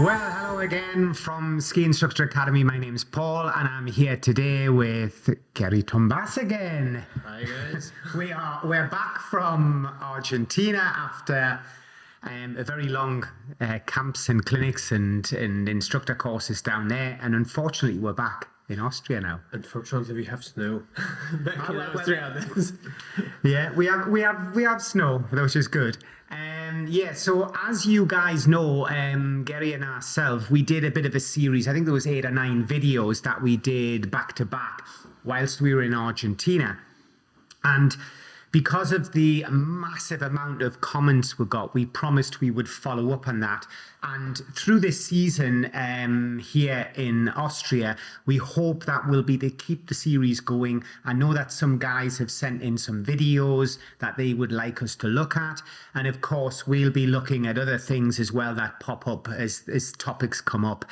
Well, hello again from Ski Instructor Academy. My name's Paul and I'm here today with Geri Tumbasz again. Hi guys. We're back from Argentina after a very long camps and clinics and instructor courses down there, and unfortunately we're back in Austria now. Unfortunately, we have snow back in well, Austria. Yeah, we have snow, which is good. Yeah, so as you guys know, Geri and ourselves, we did a bit of a series. I think there was 8 or 9 videos that we did back to back whilst we were in Argentina. And because of the massive amount of comments we got, we promised we would follow up on that. And through this season here in Austria, we hope that will be to keep the series going. I know that some guys have sent in some videos that they would like us to look at. And of course, we'll be looking at other things as well that pop up as topics come up.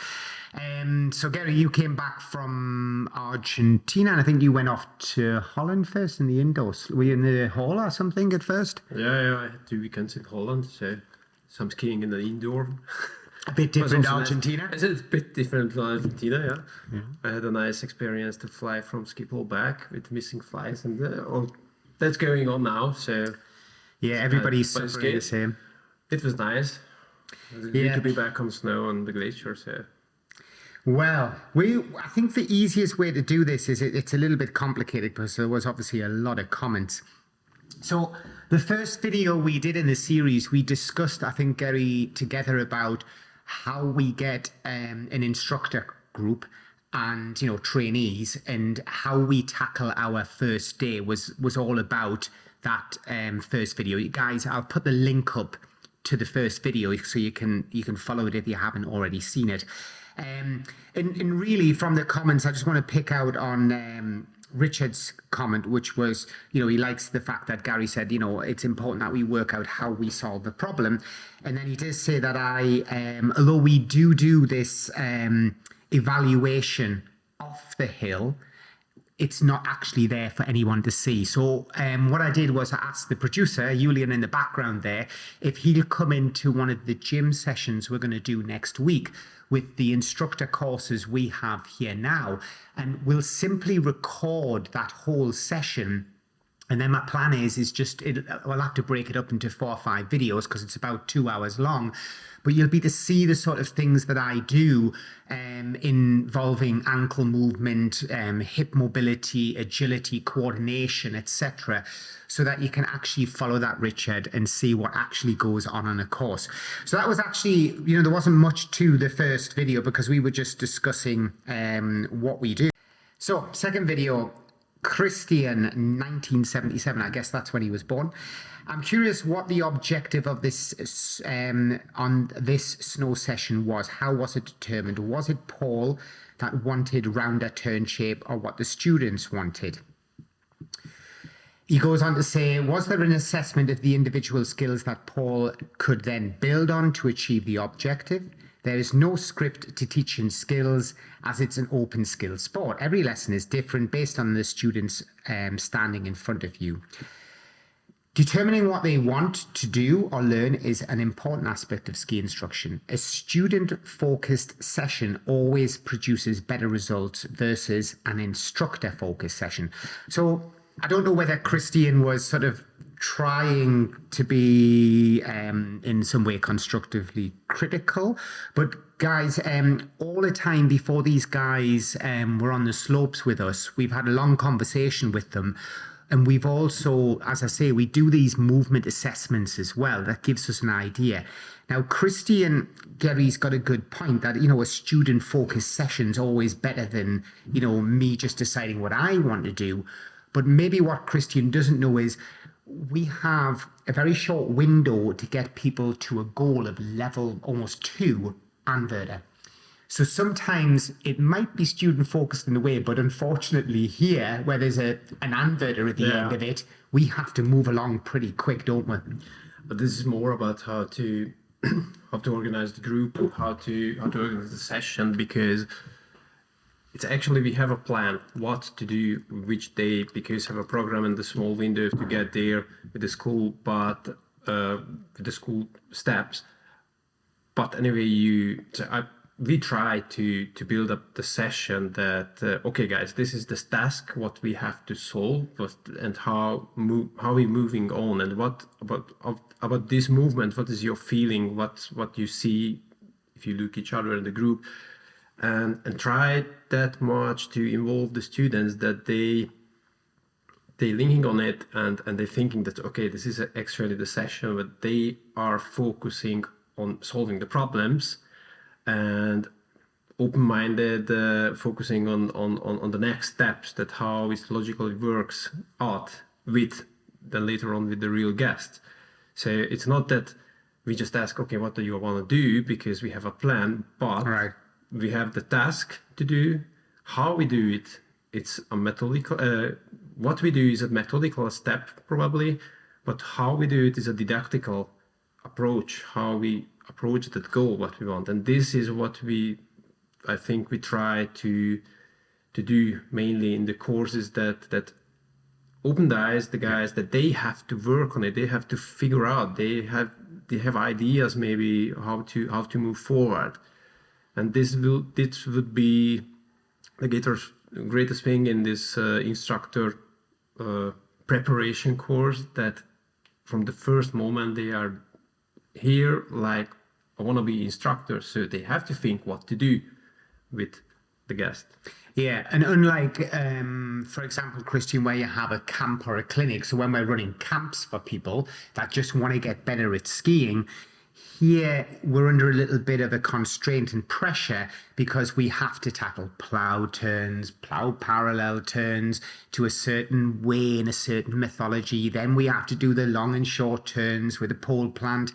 So Geri, you came back from Argentina, and I think you went off to Holland first in the indoors. Were you in the hall or something at first? Yeah, I had 2 weekends in Holland, so some skiing in the indoor. A bit different to Argentina? It's a bit different to Argentina, yeah. I had a nice experience to fly from Schiphol back with missing flights, and that's going on now, so... Yeah, everybody's suffering the same. It was nice. It was good to be back on snow on the glacier, so... Well, I think the easiest way to do this is it's a little bit complicated because there was obviously a lot of comments. So the first video we did in the series, we discussed, I think, Geri, together about how we get an instructor group and, you know, trainees, and how we tackle our first day was all about that first video. You guys, I'll put the link up to the first video so you can follow it if you haven't already seen it. And really from the comments, I just want to pick out on Richard's comment, which was, you know, he likes the fact that Geri said, you know, it's important that we work out how we solve the problem. And then he does say that although we do this evaluation off the hill, it's not actually there for anyone to see. So what I did was I asked the producer, Julian in the background there, if he'll come into one of the gym sessions we're going to do next week with the instructor courses we have here now. And we'll simply record that whole session. And then my plan is we'll have to break it up into 4 or 5 videos because it's about 2 hours long. But you'll be to see the sort of things that I do involving ankle movement, hip mobility, agility, coordination, etc., so that you can actually follow that, Richard, and see what actually goes on a course. So that was actually, you know, there wasn't much to the first video because we were just discussing what we do. So second video, Christian, 1977, I guess that's when he was born. I'm curious what the objective of this on this snow session was. How was it determined? Was it Paul that wanted rounder turn shape, or what the students wanted? He goes on to say, was there an assessment of the individual skills that Paul could then build on to achieve the objective? There is no script to teaching skills, as it's an open skill sport. Every lesson is different based on the students standing in front of you. Determining what they want to do or learn is an important aspect of ski instruction. A student-focused session always produces better results versus an instructor-focused session. So I don't know whether Christian was sort of trying to be in some way constructively critical, but guys, all the time before these guys were on the slopes with us, we've had a long conversation with them. And we've also, as I say, we do these movement assessments as well. That gives us an idea. Now, Christian, Geri's got a good point that, you know, a student-focused session is always better than, you know, me just deciding what I want to do. But maybe what Christian doesn't know is we have a very short window to get people to a goal of level almost 2 inverter. So sometimes it might be student focused in a way, but unfortunately here, where there's an inverter at the end of it, we have to move along pretty quick, don't we? But this is more about how to organize the group, how to organize the session, because it's actually, we have a plan what to do which day, because we have a program in the small window to get there with the school, but with the school steps. But anyway, we try to build up the session that okay, guys, this is this task what we have to solve, and how we moving on, and what about this movement? What is your feeling? What you see if you look each other in the group, and try that much to involve the students that they linking on it, and they thinking that okay, this is actually the session, but they are focusing on solving the problems and open-minded, focusing on the next steps, that how it logically works out with then later on with the real guest. So it's not that we just ask, okay, what do you want to do, because we have a plan, but Right. we have the task to do. How we do it, it's a methodical, what we do is a methodical step probably, but how we do it is a didactical approach, how we approach that goal, what we want. And this is what I think we try to do mainly in the courses, that open the eyes, the guys, that they have to work on it, they have to figure out, they have ideas maybe how to move forward. And this would be the greatest thing in this instructor preparation course, that from the first moment they are here, like, I want to be instructors, so they have to think what to do with the guest. Yeah, and unlike, for example, Christian, where you have a camp or a clinic, so when we're running camps for people that just want to get better at skiing, here we're under a little bit of a constraint and pressure, because we have to tackle plough turns, plough parallel turns to a certain way in a certain methodology. Then we have to do the long and short turns with a pole plant.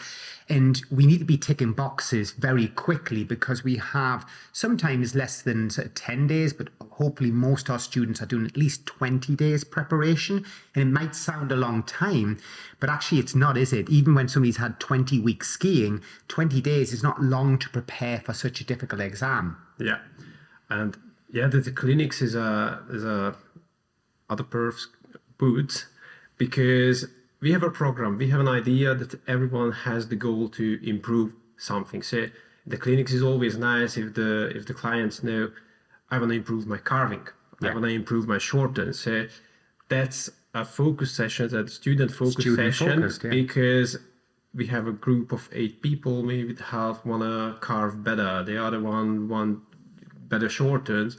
And we need to be ticking boxes very quickly, because we have sometimes less than 10 days, but hopefully most our students are doing at least 20 days preparation. And it might sound a long time, but actually it's not, is it? Even when somebody's had 20 weeks skiing, 20 days is not long to prepare for such a difficult exam. Yeah, and yeah, the clinics is a other perfs boots, because we have a program, we have an idea that everyone has the goal to improve something. So the clinics is always nice if the clients know, I want to improve my carving, I want to improve my short turn. So that's a focus session, that student session, because we have a group of 8 people, maybe half want to carve better, the other one want better short turns.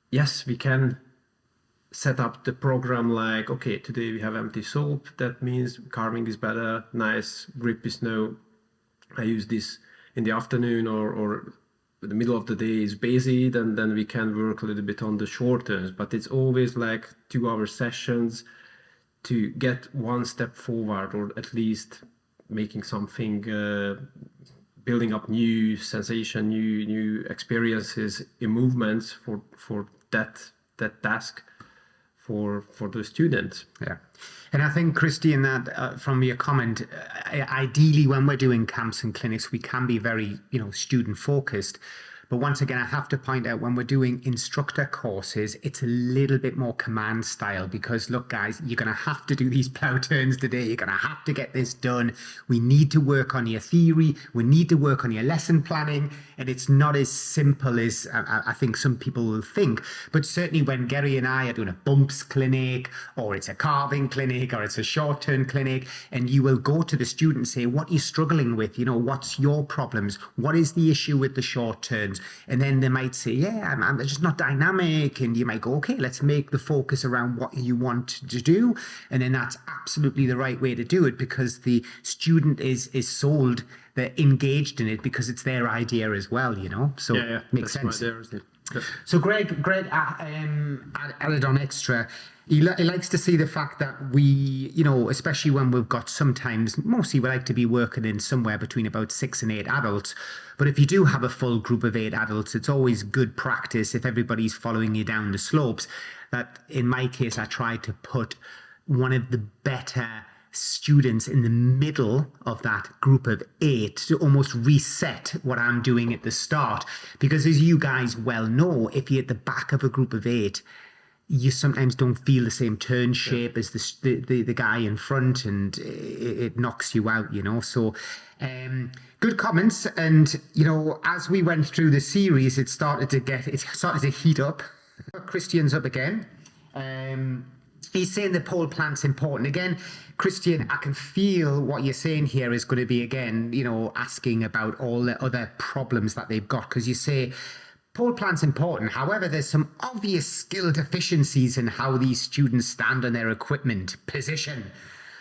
Yes, we can set up the program like, okay, today we have empty soap, that means carving is better, nice grip is no, I use this in the afternoon, or the middle of the day is busy, then we can work a little bit on the short turns. But it's always like 2-hour sessions to get one step forward, or at least making something, building up new sensation, new experiences in movements for that task for the students. Yeah. And I think, Christian, that from your comment, ideally when we're doing camps and clinics, we can be very, student focused. But once again, I have to point out, when we're doing instructor courses, it's a little bit more command style, because look, guys, you're going to have to do these plough turns today. You're going to have to get this done. We need to work on your theory. We need to work on your lesson planning. And it's not as simple as I think some people will think. But certainly when Geri and I are doing a bumps clinic, or it's a carving clinic, or it's a short turn clinic, and you will go to the student and say, what are you struggling with? What's your problems? What is the issue with the short turns? And then they might say, yeah, I'm just not dynamic. And you might go, okay, let's make the focus around what you want to do. And then that's absolutely the right way to do it, because the student is sold, they're engaged in it, because it's their idea as well, So makes sense. So Greg added on extra. He likes to see the fact that we, especially when we've got, sometimes, mostly we like to be working in somewhere between about 6 and 8 adults. But if you do have a full group of 8 adults, it's always good practice, if everybody's following you down the slopes, that in my case, I try to put one of the better students in the middle of that group of 8 to almost reset what I'm doing at the start. Because as you guys well know, if you're at the back of a group of 8, you sometimes don't feel the same turn shape as the guy in front, and it knocks you out, you know. So good comments. And you know, as we went through the series, it started to heat up. Christian's up again. He's saying the pole plant's important. Again, Christian, I can feel what you're saying here is going to be, again, you know, asking about all the other problems that they've got, because you say pole plant's important. However, there's some obvious skill deficiencies in how these students stand on their equipment. Position.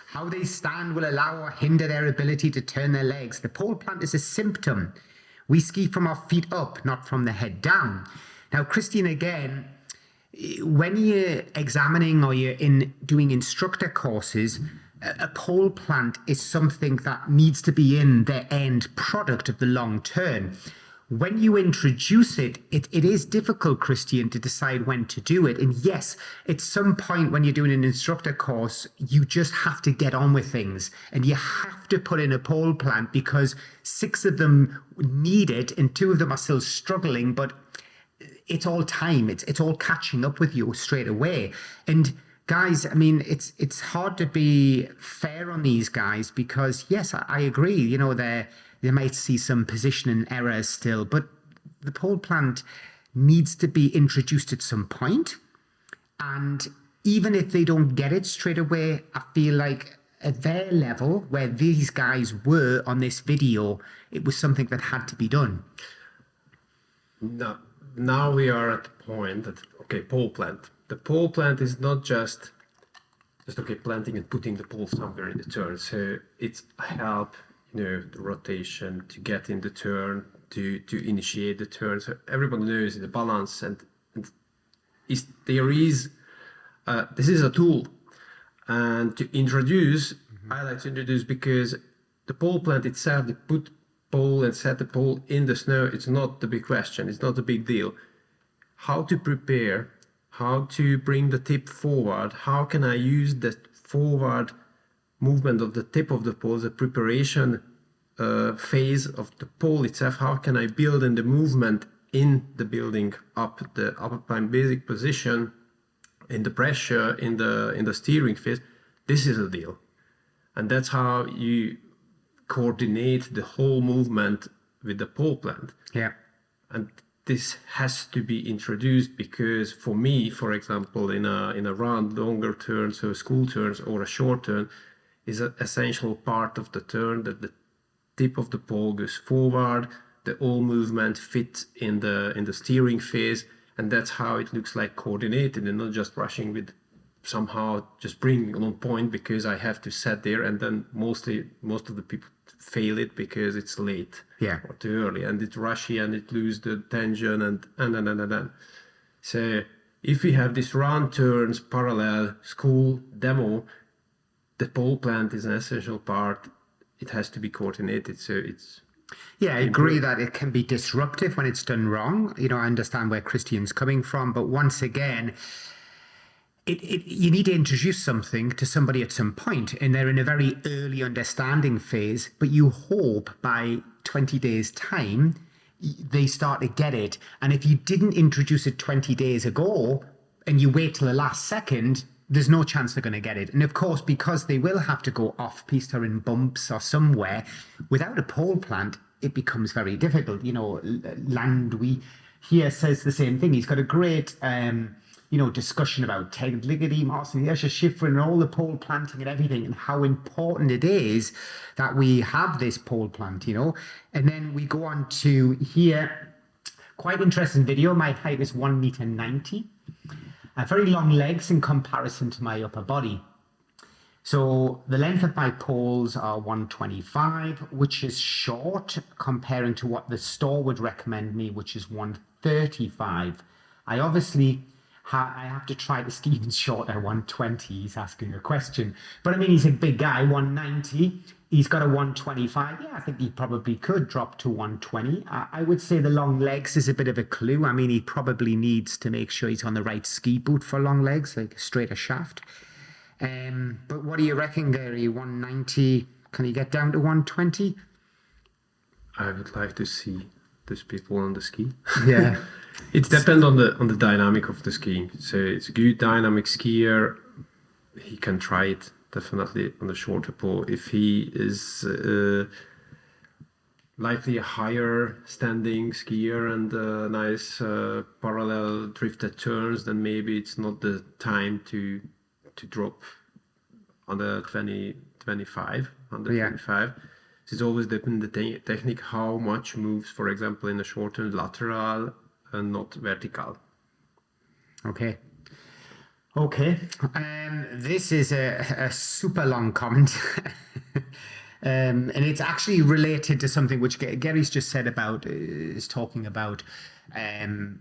How they stand will allow or hinder their ability to turn their legs. The pole plant is a symptom. We ski from our feet up, not from the head down. Now, Christian, again, when you're examining or you're doing instructor courses, a pole plant is something that needs to be in the end product of the long turn. When you introduce it, it is difficult, Christian, to decide when to do it. And yes, at some point when you're doing an instructor course, you just have to get on with things and you have to put in a pole plant, because 6 of them need it and 2 of them are still struggling, but it's all time. It's all catching up with you straight away. And guys, I mean, it's hard to be fair on these guys, because yes, I agree, you know, they might see some positioning errors still, but the pole plant needs to be introduced at some point. And even if they don't get it straight away, I feel like at their level, where these guys were on this video, it was something that had to be done. No. Now we are at the point that, okay, pole plant. The pole plant is not just okay, planting and putting the pole somewhere in the turn. So it's help, you know, the rotation to get in the turn, to initiate the turn. So everybody knows the balance, and this is a tool. And to introduce, I like to introduce, because the pole plant itself, the put pole and set the pole in the snow, it's not the big question, it's not a big deal. How to prepare, how to bring the tip forward, how can I use the forward movement of the tip of the pole, the preparation phase of the pole itself, how can I build in the movement in the building up the upper pine basic position, in the pressure, in the steering phase. This is a deal. And that's how you coordinate the whole movement with the pole plant. Yeah. And this has to be introduced, because for me, for example, in a round longer turn, so school turns or a short turn, is an essential part of the turn, that the tip of the pole goes forward, the whole movement fits in the steering phase, and that's how it looks like coordinated, and not just rushing with somehow just bringing on point because I have to set there, and then most of the people fail it because it's late, or too early, and it's rushy and it loses the tension and. So if we have these round turns, parallel, school, demo, the pole plant is an essential part. It has to be coordinated, so it's. Yeah, I agree that it can be disruptive when it's done wrong. You know, I understand where Christian's coming from, but once again, you need to introduce something to somebody at some point, and they're in a very early understanding phase, but you hope by 20 days' time, they start to get it. And if you didn't introduce it 20 days ago and you wait till the last second, there's no chance they're going to get it. And of course, because they will have to go off-piste or in bumps or somewhere, without a pole plant, it becomes very difficult. You know, Landry here says the same thing. He's got a great discussion about Ted Ligety, Marcin Schiffer, and all the pole planting and everything, and how important it is that we have this pole plant, you know. And then we go on to here, quite interesting video. My height is 1.90 meters. Very long legs in comparison to my upper body. So the length of my poles are 125, which is short comparing to what the store would recommend me, which is 135. I obviously I have to try to ski even shorter, 120. He's asking a question. But I mean, he's a big guy, 190. He's got a 125. Yeah, I think he probably could drop to 120. I would say the long legs is a bit of a clue. I mean, he probably needs to make sure he's on the right ski boot for long legs, like a straighter shaft. But what do you reckon, Gary? 190, can he get down to 120? I would like to see these people on the ski. Yeah. It depends on the dynamic of the skiing. So it's a good dynamic skier, he can try it definitely on the shorter pole. If he is likely a higher standing skier and nice parallel drifted turns, then maybe it's not the time to drop on the 25. It's always depend the technique, how much moves, for example, in a shortened lateral and not vertical. Okay. This is a super long comment. And it's actually related to something which Geri's just said is talking about the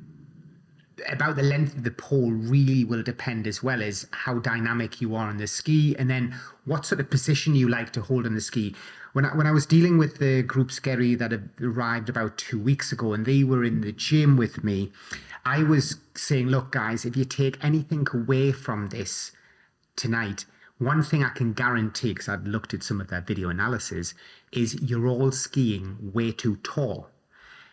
length of the pole really will depend, as well as how dynamic you are on the ski, and then what sort of position you like to hold on the ski. When I was dealing with the groups, Geri, that had arrived about 2 weeks ago, and they were in the gym with me, I was saying, look, guys, if you take anything away from this tonight, one thing I can guarantee, because I've looked at some of their video analysis, is you're all skiing way too tall.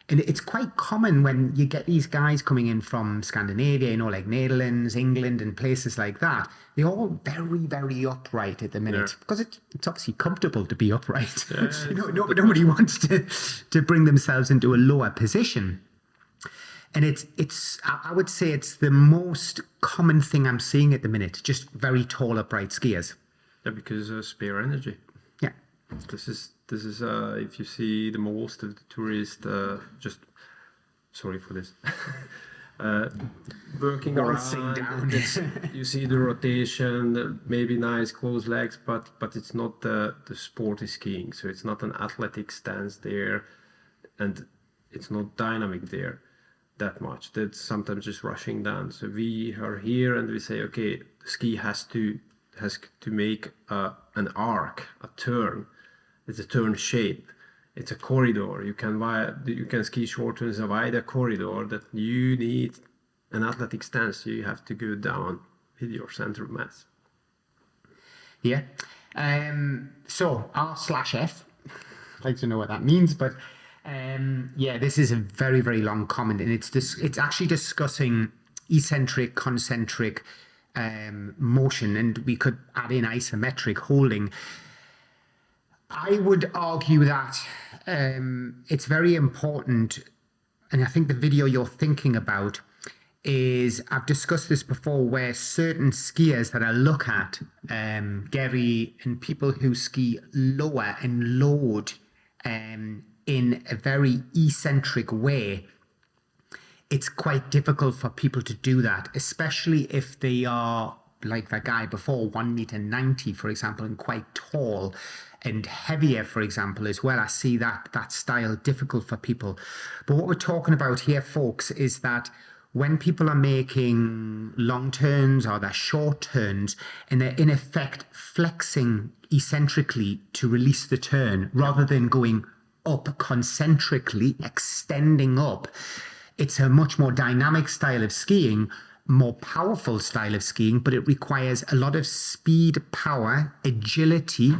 And it's quite common when you get these guys coming in from Scandinavia, like Netherlands, England, and places like that. They're all very, very upright at the minute, because it's obviously comfortable to be upright. Nobody wants to bring themselves into a lower position. And I would say it's the most common thing I'm seeing at the minute, just very tall, upright skiers. Yeah, because spare energy. Yeah. This is if you see the most of the tourists, just sorry for this, working around. You see the rotation, maybe nice closed legs, but it's not the sporty skiing. So it's not an athletic stance there, and it's not dynamic there that much. That's sometimes just rushing down. So we are here and we say, okay, the ski has to make an arc, a turn. It's a turn shape. It's a corridor. You can ski shorter as a wider corridor that you need an athletic stance. You have to go down with your center of mass. Yeah. So R/F. I'd like to know what that means, but this is a very, very long comment, and it's actually discussing eccentric, concentric motion, and we could add in isometric holding. I would argue that it's very important, and I think the video you're thinking about is, I've discussed this before, where certain skiers that I look at, Geri, and people who ski lower and load in a very eccentric way, it's quite difficult for people to do that, especially if they are like that guy before, 1.90 meters, for example, and quite tall and heavier, for example, as well. I see that style difficult for people. But what we're talking about here, folks, is that when people are making long turns or they're short turns, and they're in effect flexing eccentrically to release the turn rather than going up concentrically, extending up, it's a much more dynamic style of skiing, more powerful style of skiing, but it requires a lot of speed, power, agility,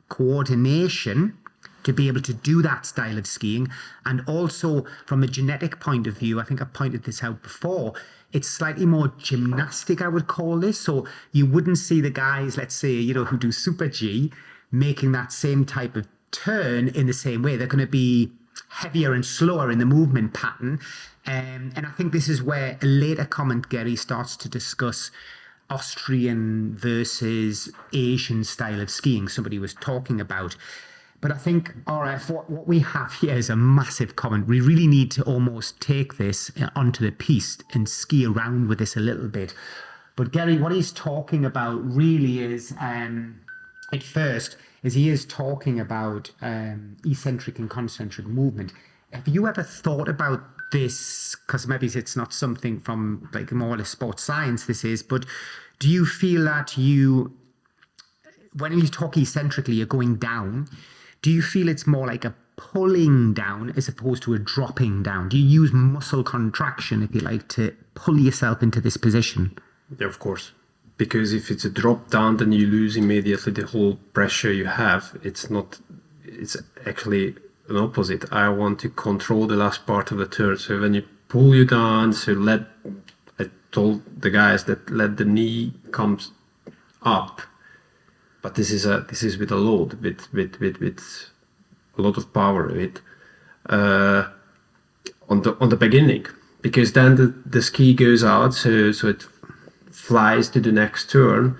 coordination to be able to do that style of skiing. And also from a genetic point of view, I think I pointed this out before, it's slightly more gymnastic, I would call this. So you wouldn't see the guys, let's say, who do Super G, making that same type of turn in the same way. They're going to be heavier and slower in the movement pattern. And I think this is where a later comment, Geri, starts to discuss Austrian versus Asian style of skiing somebody was talking about. But I think, RF, what we have here is a massive comment. We really need to almost take this onto the piste and ski around with this a little bit. But Geri, what he's talking about really is, at first, is he is talking about eccentric and concentric movement. Have you ever thought about this? Because maybe it's not something from like more or less sports science this is, but do you feel that when you talk eccentrically, you're going down, do you feel it's more like a pulling down as opposed to a dropping down? Do you use muscle contraction, if you like, to pull yourself into this position? Yeah, of course. Because if it's a drop down, then you lose immediately the whole pressure you have. It's actually an opposite. I want to control the last part of the turn. So when you pull you down. So I told the guys that let the knee comes up, but this is with a load, with a lot of power with on the beginning, because then the ski goes out, so it flies to the next turn.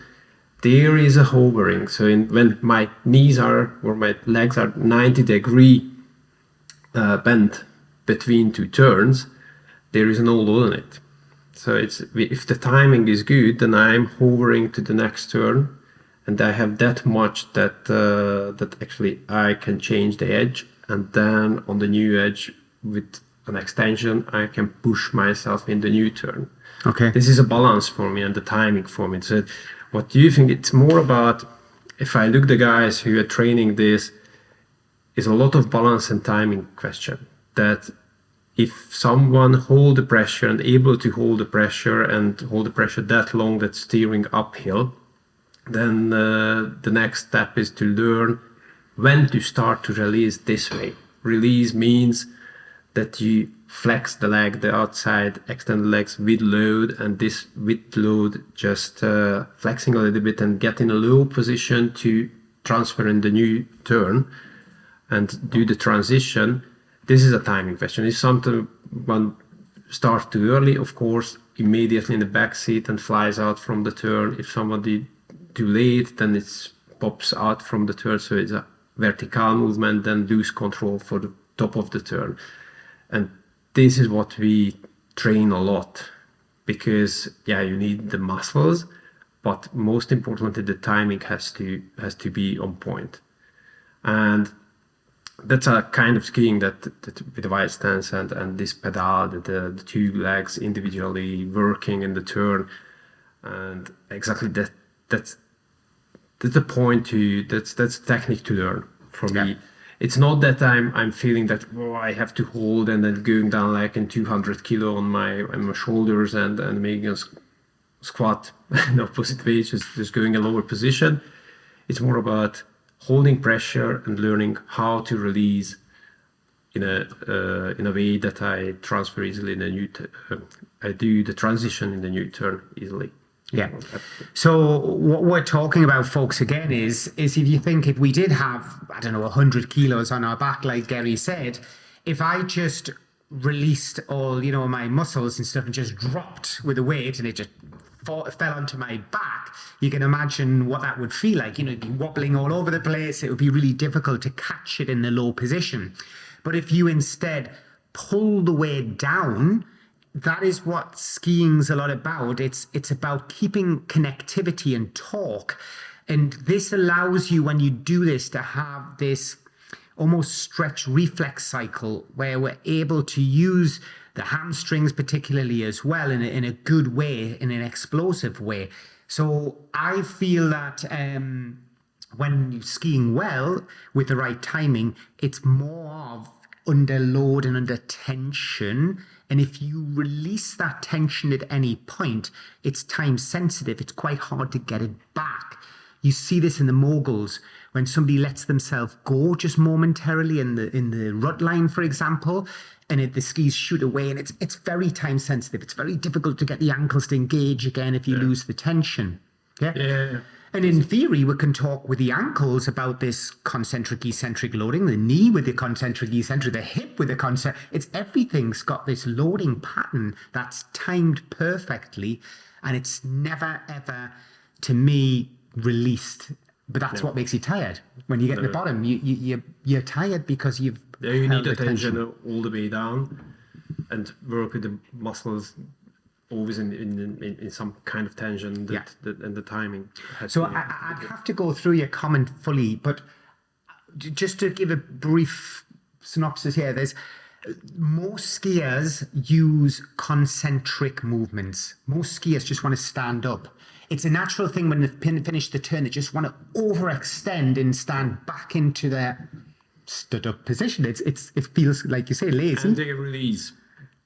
There is a hovering. So when my knees are, or my legs are 90-degree bent between two turns, there is no load on it. So if the timing is good, then I'm hovering to the next turn, and I have that much that actually I can change the edge, and then on the new edge with an extension, I can push myself in the new turn. Okay. This is a balance for me and the timing for me. So what do you think? It's more about, if I look the guys who are training this, is a lot of balance and timing question. That if someone hold the pressure and able to hold the pressure and hold the pressure that long that's steering uphill, then the next step is to learn when to start to release this way. Release means that you flex the leg, the outside, extend the legs with load, and this with load just flexing a little bit and get in a low position to transfer in the new turn and do the transition. This is a timing question. If something one starts too early, of course, immediately in the back seat and flies out from the turn. If somebody too late, then it pops out from the turn, so it's a vertical movement, then lose control for the top of the turn. And this is what we train a lot, because you need the muscles, but most importantly, the timing has to be on point. And that's a kind of skiing that with the wide stance and this pedal, the two legs individually working in the turn, and exactly that's the point that's technique to learn for me. It's not that I'm feeling that I have to hold and then going down like in 200 kilo on my shoulders and making a squat in opposite way, just going a lower position. It's more about holding pressure and learning how to release in a way that I transfer easily in a new. I do the transition in the new turn easily. Yeah. So what we're talking about, folks, again, is if you think if we did have, 100 kilos on our back, like Geri said, if I just released all, my muscles and stuff and just dropped with the weight and it just fell onto my back, you can imagine what that would feel like. It'd be wobbling all over the place. It would be really difficult to catch it in the low position. But if you instead pull the weight down, that is what skiing's a lot about. It's about keeping connectivity and torque. And this allows you, when you do this, to have this almost stretch reflex cycle where we're able to use the hamstrings particularly as well in a good way, in an explosive way. So I feel that when you're skiing well with the right timing, it's more of under load and under tension. And if you release that tension at any point, it's time sensitive. It's quite hard to get it back. You see this in the moguls when somebody lets themselves go just momentarily in the rut line, for example, and the skis shoot away, and it's very time sensitive. It's very difficult to get the ankles to engage again if you lose the tension. Yeah. And in theory, we can talk with the ankles about this concentric, eccentric loading, the knee with the concentric, eccentric, the hip with the concentric. Everything's got this loading pattern that's timed perfectly, and it's never, ever, to me, released. But that's what makes you tired. When you get to the bottom, you're tired because you've you need the tension all the way down and work with the muscles always in some kind of tension and the timing. So I'd have to go through your comment fully, but just to give a brief synopsis here, there's most skiers use concentric movements. Most skiers just want to stand up. It's a natural thing when they finish the turn, they just want to overextend and stand back into their stood up position. It feels, like you say, lazy. And they release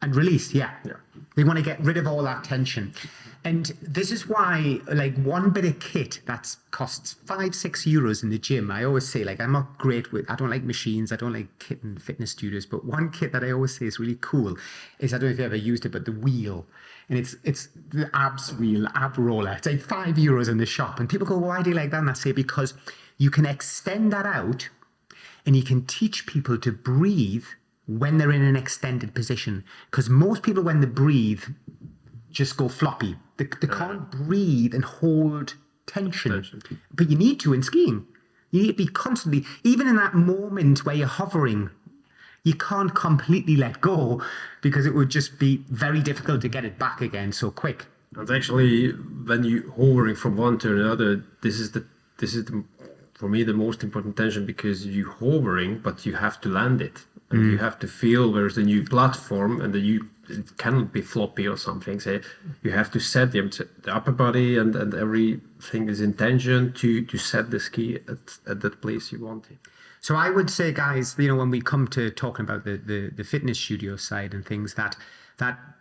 And release, yeah. Yeah. They want to get rid of all that tension. And this is why, like, one bit of kit that costs €5-6 in the gym, I always say, like, I'm not great with, I don't like machines, I don't like kit and fitness studios, but one kit that I always say is really cool is, I don't know if you ever used it, but the wheel. And it's the abs wheel, ab roller. It's like €5 in the shop. And people go, well, why do you like that? And I say, because you can extend that out and you can teach people to breathe when they're in an extended position. Because most people, when they breathe, just go floppy. They can't breathe and hold tension. But you need to in skiing. You need to be constantly, even in that moment where you're hovering, you can't completely let go because it would just be very difficult to get it back again so quick. And actually, when you hovering from one to another, this is the for me the most important tension, because you hovering, but you have to land it, and you have to feel where's the new platform, and it cannot be floppy or something. So you have to set the upper body and everything is in tension to set the ski at that place you want it. So I would say, guys, you know, when we come to talking about the fitness studio side and things, that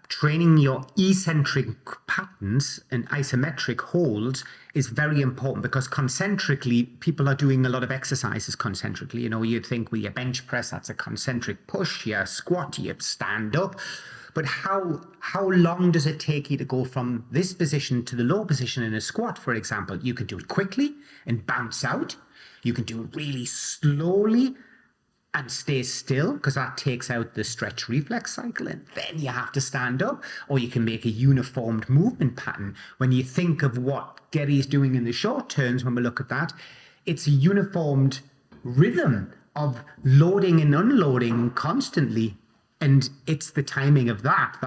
training your eccentric patterns and isometric holds is very important, because concentrically, people are doing a lot of exercises concentrically. You know, you'd think with your bench press, that's a concentric push, your squat, you stand up. But how long does it take you to go from this position to the low position in a squat, for example? You can do it quickly and bounce out. You can do it really slowly and stay still, because that takes out the stretch reflex cycle, and then you have to stand up. Or you can make a uniformed movement pattern. When you think of what Geri's doing in the short terms, when we look at that, it's a uniformed rhythm of loading and unloading constantly. And it's the timing of that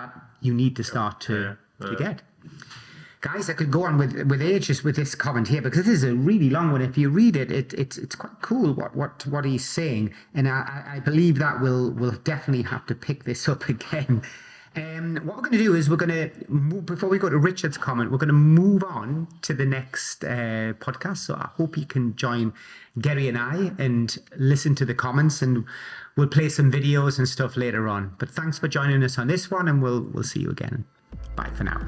you need to start to get. Guys, I could go on with ages with this comment here, because this is a really long one. If you read it, it's quite cool what he's saying. And I believe that we'll definitely have to pick this up again. What we're going to do is we're going to move, before we go to Richard's comment, we're going to move on to the next podcast. So I hope you can join Geri and I and listen to the comments, and we'll play some videos and stuff later on. But thanks for joining us on this one, and we'll see you again. Bye for now.